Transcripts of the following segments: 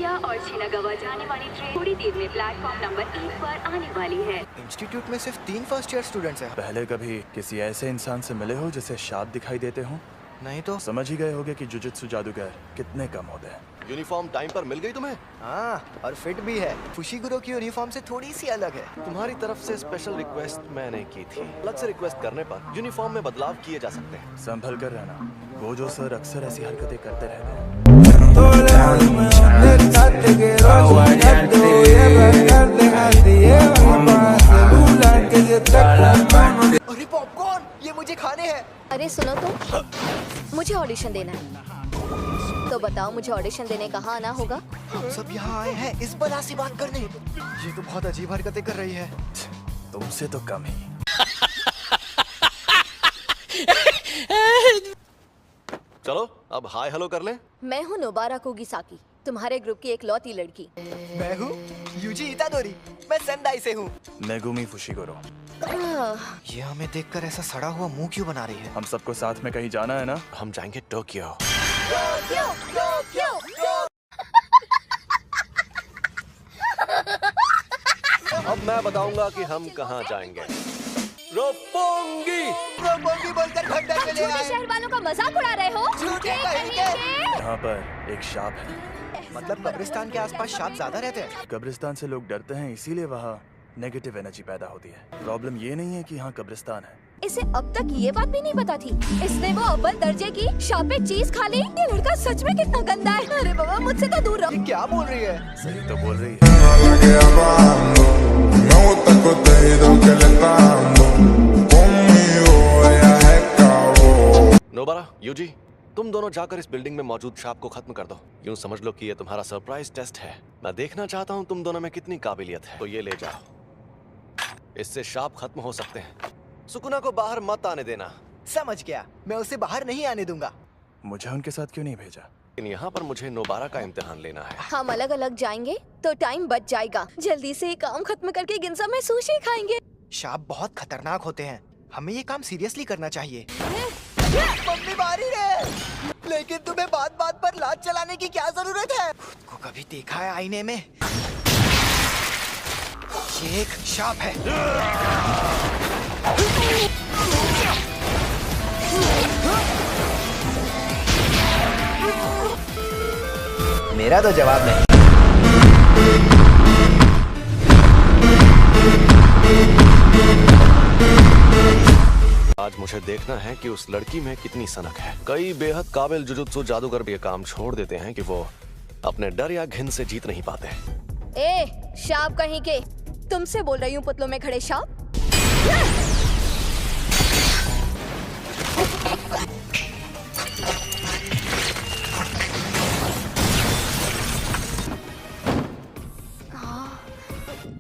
Nagoya और Shinagawa जाने वाली ट्रेन थोड़ी देर में प्लेटफॉर्म नंबर 1 पर आने वाली है। इंस्टीट्यूट में सिर्फ 3 फर्स्ट ईयर स्टूडेंट्स हैं। पहले कभी किसी ऐसे इंसान से मिले हो जिसे शाप दिखाई देते हो? नहीं तो समझ ही गए होगे कि जुजुत्सु जादूगर कितने कम होते हैं। यूनिफॉर्म टाइम पर मिल गई तुम्हें? हाँ, और फिट भी है। फुशिगुरो की यूनिफॉर्म से थोड़ी सी अलग है। तुम्हारी तरफ से स्पेशल रिक्वेस्ट मैंने की थी। अलग से रिक्वेस्ट करने पर यूनिफॉर्म में बदलाव किए जा सकते हैं। संभल कर रहना, गोजो सर अक्सर ऐसी हरकतें करते रहते हैं। अरे पॉपकॉर्न, ये मुझे खाने हैं। अरे सुनो तो, मुझे ऑडिशन देना है। तो बताओ मुझे ऑडिशन देने कहाँ आना होगा? हम सब यहाँ आए हैं इस बला से बात करने। ये तो बहुत अजीब हरकतें कर रही है। तुमसे तो कम ही। चलो अब हाय हेलो कर लें। मैं हूँ नोबारा कोगिसाकी, तुम्हारे ग्रुप की एक लौती लड़की। मैं हूँ यूजी इतादोरी, मैं सेंदाई से हूँ। Megumi Fushiguro. ये हमें देखकर ऐसा सड़ा हुआ मुंह क्यों बना रही है? हम सबको साथ में कहीं जाना है ना? हम जाएंगे टोक्यो। अब मैं बताऊंगा कि हम कहाँ जाएंगे। रोपोंगी। रोपोंगी बोलकर खड्डा चले छोटे आए। शहर वालों का मजाक उड़ा रहे हो? झूठे कहेंगे। यहाँ पर एक शाप है। मतलब कब्रिस्तान के आसपास सांप ज्यादा रहते हैं। कब्रिस्तान से लोग डरते हैं, इसीलिए वहाँ नेगेटिव एनर्जी पैदा होती है। प्रॉब्लम ये नहीं है कि यहाँ कब्रिस्तान है। इसे अब तक ये बात भी नहीं पता थी। इसने वो अव्वल दर्जे की शापित चीज खा ली। ये लड़का सच में कितना गंदा है। अरे बाबा, मुझसे तो दूर रहो। ये क्या बोल रही है? सही तो बोल रही है। नोबारा, यूजी, तुम दोनों जाकर इस बिल्डिंग में मौजूद शाप को खत्म कर दो। यूं समझ लो कि ये तुम्हारा सरप्राइज टेस्ट है। मैं देखना चाहता हूं तुम दोनों में कितनी काबिलियत है। तो ये ले जाओ, इससे शाप खत्म हो सकते हैं। सुकुना को बाहर मत आने देना। समझ गया, मैं उसे बाहर नहीं आने दूंगा। मुझे उनके साथ क्यों नहीं भेजा? लेकिन यहाँ पर मुझे नोबारा का इम्तिहान लेना है। हम अलग अलग जाएंगे तो टाइम बच जाएगा। जल्दी से ये काम खत्म करके गिनजा में सुशी खाएंगे। सांप बहुत खतरनाक होते हैं, हमें ये काम सीरियसली करना चाहिए। मम्मी मारी है, लेकिन तुम्हें बात बात पर लात चलाने की क्या जरूरत है? खुद को कभी देखा है आईने में? ये एक सांप है। मेरा तो जवाब नहीं। आज मुझे देखना है कि उस लड़की में कितनी सनक है। कई बेहद काबिल जुजुत्सु जादूगर भी ये काम छोड़ देते हैं कि वो अपने डर या घिन से जीत नहीं पाते। ए, शाप कहीं के, तुमसे बोल रही हूँ पुतलों में खड़े शाप।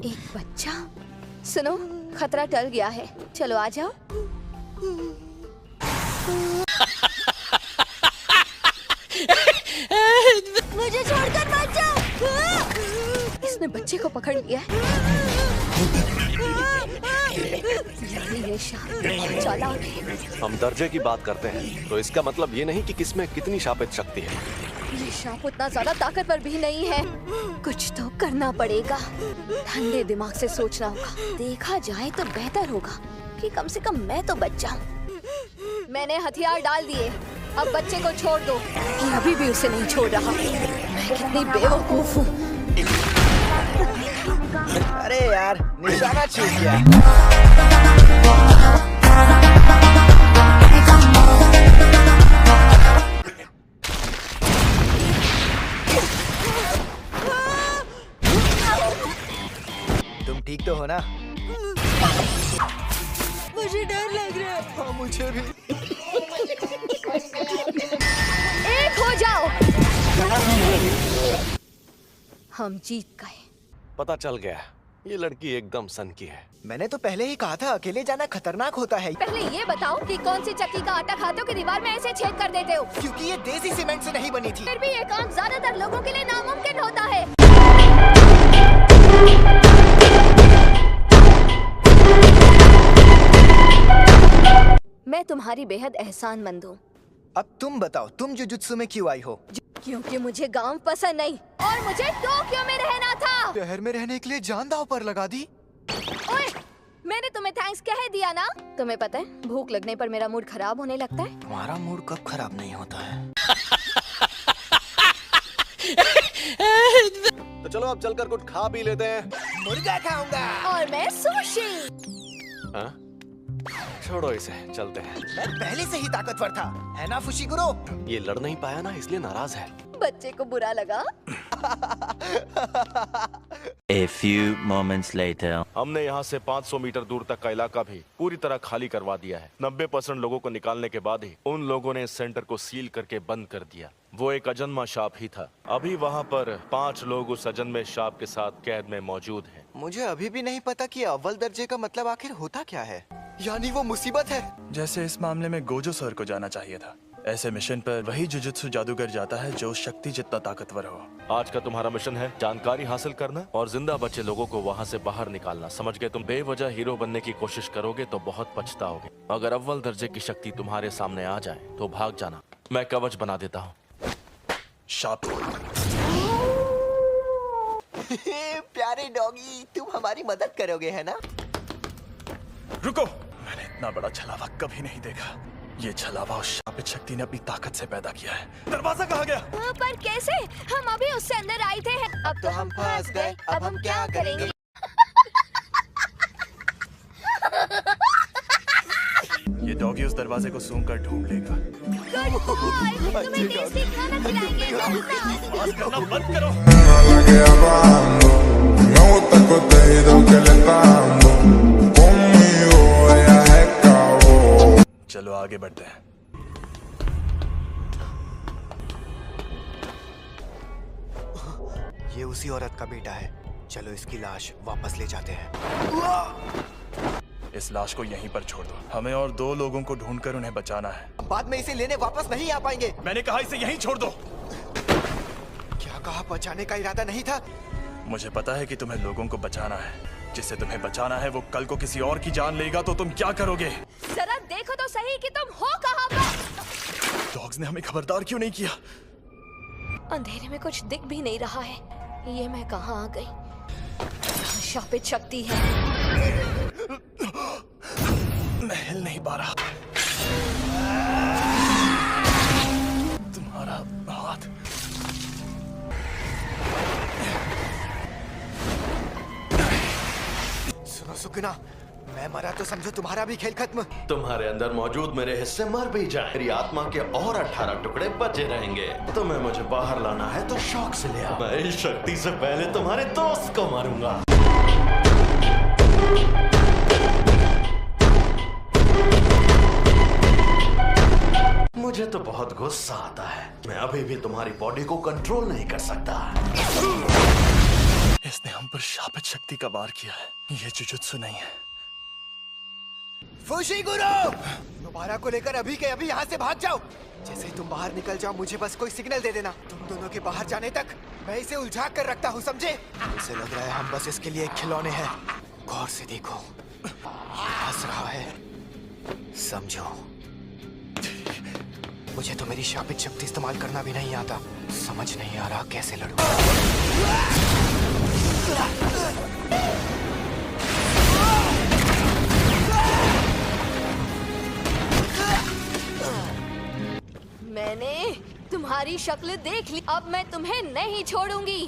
एक बच्चा। सुनो, खतरा टल गया है, चलो आ जाओ। मुझे छोड़कर मत जाओ। इसने बच्चे को पकड़ लिया है। ये शाप चालाक है। हम दर्जे की बात करते हैं तो इसका मतलब ये नहीं कि किसमें कितनी शापित शक्ति है। ये शाप उतना ज्यादा ताकतवर भी नहीं है। कुछ तो करना पड़ेगा। ठंडे दिमाग से सोचना होगा। देखा जाए तो बेहतर होगा कि कम से कम मैं तो बच जाऊं। मैंने हथियार डाल दिए, अब बच्चे को छोड़ दो। ये अभी भी उसे नहीं छोड़ रहा। मैं कितनी बेवकूफ हूँ। अरे यार, निशाना चूक गया। तुम ठीक तो हो ना? मुझे डर लग रहा है। हाँ, मुझे भी। एक हो जाओ। हम जीत गए। पता चल गया, ये लड़की एकदम सन की है। मैंने तो पहले ही कहा था, अकेले जाना खतरनाक होता है। पहले ये बताओ कि कौन सी चक्की का आटा खाते हो कि दीवार में ऐसे छेद कर देते हो? क्योंकि ये देसी सीमेंट से नहीं बनी थी। फिर भी ये काम ज्यादातर लोगों के लिए नामुमकिन होता है। मैं तुम्हारी बेहद एहसानमंद हूँ। अब तुम बताओ, तुम जुजुत्सु में क्यों आई हो? क्योंकि मुझे गांव पसंद नहीं और मुझे टोक्यो में रहना था। शहर में रहने के लिए जान दांव पर लगा दी। ओए, मैंने तुम्हें थैंक्स कह दिया ना। तुम्हें पता है भूख लगने पर मेरा मूड खराब होने लगता है। तुम्हारा मूड कब खराब नहीं होता है? तो चलो अब चलकर कुछ खा पी लेते हैं। मुर्गा खाऊंगा। और मैं सुशी। हाँ? छोड़ो इसे, चलते हैं। मैं पहले से ही ताकतवर था, है ना फुशिगुरो? ये लड़ नहीं पाया ना, इसलिए नाराज है। बच्चे को बुरा लगा। A few moments later. हमने यहाँ से 500 मीटर दूर तक का इलाका भी पूरी तरह खाली करवा दिया है। 90% लोगों को निकालने के बाद ही उन लोगों ने इस सेंटर को सील करके बंद कर दिया। वो एक अजन्मा सांप ही था। अभी वहाँ पर 5 लोग उस अजन्मे सांप के साथ कैद में मौजूद हैं। मुझे अभी भी नहीं पता कि अव्वल दर्जे का मतलब आखिर होता क्या है। यानी वो मुसीबत है। जैसे इस मामले में गोजो सर को जाना चाहिए था। ऐसे मिशन पर वही जुजुत्सु जादूगर जाता है जो शक्ति जितना ताकतवर हो। आज का तुम्हारा मिशन है जानकारी हासिल करना और जिंदा बचे लोगों को वहाँ से बाहर निकालना। समझ गए? तुम बेवजह हीरो बनने की कोशिश करोगे तो बहुत पछताओगे। अगर अव्वल दर्जे की शक्ति तुम्हारे सामने आ जाए तो भाग जाना। मैं कवच बना देता हूँ। शाप। प्यारे डॉगी, तुम हमारी मदद करोगे, है ना? रुको, मैंने इतना बड़ा छलावा कभी नहीं देखा। ये छलावा उस शापित शक्ति ने अपनी ताकत से पैदा किया है। दरवाजा कहाँ गया? पर कैसे? हम अभी उससे अंदर आए थे। अब तो हम फंस गए, अब हम क्या करेंगे? ये डॉगी उस दरवाजे को सूंघ कर ढूंढ लेगा। गुड बॉय, तुम्हें टेस्टी खाना खिलाएंगे। आवाज करना बंद करो। la que hablando. Me gusta el contenido que le está dando. Conmigo ella se acabó. चलो आगे बढ़ते हैं। ये उसी औरत का बेटा है। चलो इसकी लाश वापस ले जाते हैं। इस लाश को यहीं पर छोड़ दो। हमें और 2 लोगों को ढूंढकर उन्हें बचाना है। बाद में इसे लेने वापस नहीं आ पाएंगे। मैंने कहा इसे यहीं छोड़ दो। क्या कहा? बचाने का इरादा नहीं था। मुझे पता है कि तुम्हें लोगों को बचाना है। जिसे तुम्हें बचाना है वो कल को किसी और की जान लेगा तो तुम क्या करोगे? जरा देखो तो सही कि तुम हो कहाँ पर। डॉग्स ने हमें खबरदार क्यों नहीं किया? अंधेरे में कुछ दिख भी नहीं रहा है। ये मैं कहाँ आ गई? यहाँ शापित शक्ति है। मैं हिल नहीं पा रहा। तुम्हारा हाथ। सुनो सुकना, मैं मरा तो समझो तुम्हारा भी खेल खत्म। तुम्हारे अंदर मौजूद मेरे हिस्से मर भी जाए, मेरी आत्मा के और 18 टुकड़े बचे रहेंगे। तुम्हें मुझे बाहर लाना है तो शौक से ले आओ। मैं इस शक्ति से पहले तुम्हारे दोस्त को मारूंगा। मुझे तो बहुत गुस्सा आता है। मैं अभी भी तुम्हारी बॉडी को कंट्रोल नहीं कर सकता। इसने हम पर शापित शक्ति का वार किया है। ये जुजुत्सु नहीं है। फुशिगुरो, दोबारा को लेकर अभी के अभी यहाँ से भाग जाओ। जैसे ही तुम बाहर निकल जाओ मुझे बस कोई सिग्नल दे देना। तुम दोनों के बाहर जाने तक मैं इसे उलझा कर रखता हूँ, समझे? इसे लग रहा है हम बस इसके लिए खिलौने हैं। गौर से देखो, हंस रहा है। समझो, मुझे तो मेरी शापित शक्ति इस्तेमाल करना भी नहीं आता। समझ नहीं आ रहा कैसे लड़ूं। मैंने तुम्हारी शक्ल देख ली। अब मैं तुम्हें नहीं छोड़ूंगी।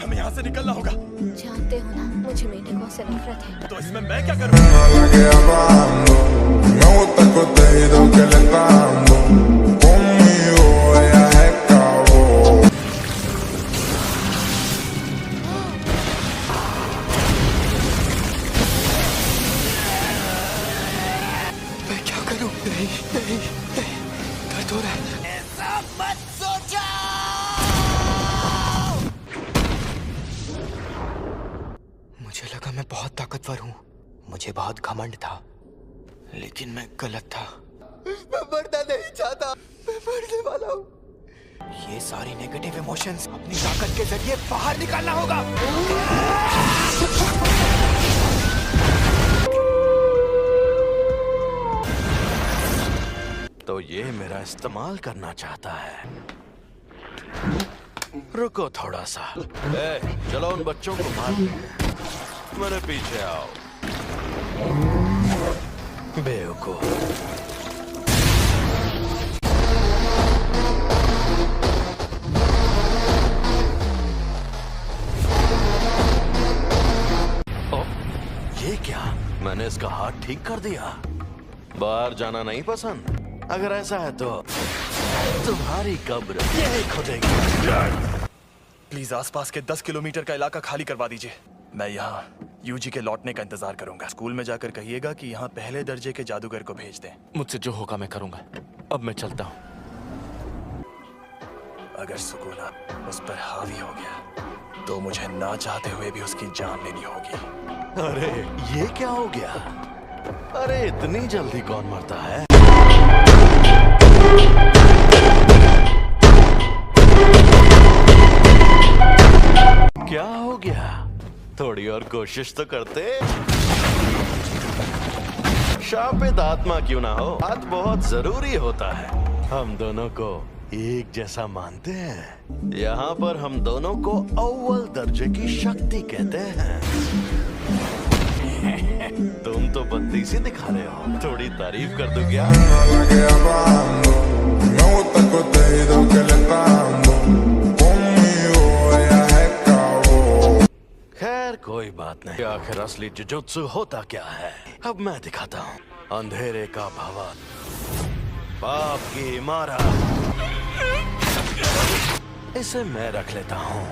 हमें यहाँ से निकलना होगा। जानते हो ना, मुझे मेंढकों से नफरत है। तो इसमें मैं क्या करूँ? La que hablando. Me gusta el contenido que le está dando. Conmigo ella se acabó. मैं क्या करूं? नहीं नहीं नहीं, दर्द हो रहा है। ऐसा मत सोचो। मुझे लगा मैं बहुत ताकतवर हूँ। मुझे बहुत घमंड था, लेकिन मैं गलत था। मैं मरना नहीं चाहता, मैं मरने वाला हूँ। ये सारी नेगेटिव इमोशंस अपनी ताकत के जरिए बाहर निकालना होगा। तो ये मेरा इस्तेमाल करना चाहता है। रुको थोड़ा सा। चलो उन बच्चों को मार मेरे पीछे आओ। बेवकूफ। ये क्या? मैंने इसका हाथ ठीक कर दिया। बाहर जाना नहीं पसंद? अगर ऐसा है तो तुम्हारी कब्र यही खुदेगी। प्लीज आसपास के 10 किलोमीटर का इलाका खाली करवा दीजिए। मैं यहाँ यूजी के लौटने का इंतजार करूंगा। स्कूल में जाकर कहिएगा कि यहाँ पहले दर्जे के जादूगर को भेज दें। मुझसे जो होगा मैं करूंगा। अब मैं चलता हूँ। अगर सुकूना उस पर हावी हो गया तो मुझे ना चाहते हुए भी उसकी जान लेनी होगी। अरे ये क्या हो गया? अरे इतनी जल्दी कौन मरता है? क्या हो गया? थोड़ी और कोशिश तो करते। शापित आत्मा क्यों ना हो, हाथ बहुत जरूरी होता है। हम दोनों को एक जैसा मानते हैं। यहाँ पर हम दोनों को अव्वल दर्जे की शक्ति कहते हैं। तुम तो बत्तीसी दिखा रहे हो। थोड़ी तारीफ कर दो क्या? La que hablando, me gusta el contenido que le está dando. Conmigo ella se acabó. खैर कोई बात नहीं। आखिर असली जुजुत्सु होता क्या है, अब मैं दिखाता हूँ। अंधेरे का भवन, पाप की इमारत, इसे मैं रख लेता हूँ।